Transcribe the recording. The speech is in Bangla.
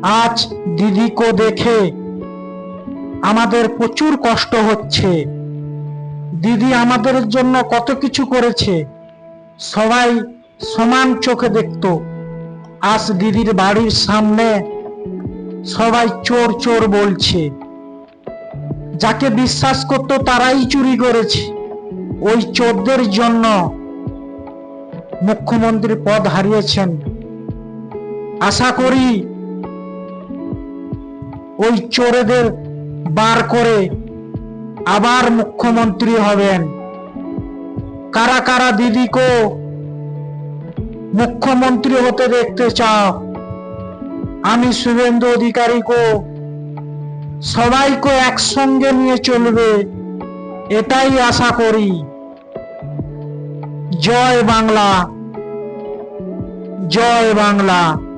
আজ দিদিকে দেখে আমাদের প্রচুর কষ্ট হচ্ছে। দিদি আমাদের জন্য কত কিছু করেছে, সবাই সমান চোখে দেখতো। আজ দিদির বাড়ির সামনে সবাই চোর চোর বলছে। যাকে বিশ্বাস করতো তারাই চুরি করেছে। ওই চোরদের জন্য মুখ্যমন্ত্রী পদ হারিয়েছেন। আশা করি ওই চোরেদের বার করে আবার মুখ্যমন্ত্রী হবেন। কারা কারা দিদিকে মুখ্যমন্ত্রী হতে দেখতে চাও? আমি শুভেন্দু অধিকারীকে সবাইকে একসঙ্গে নিয়ে চলবে, এটাই আশা করি। জয় বাংলা, জয় বাংলা।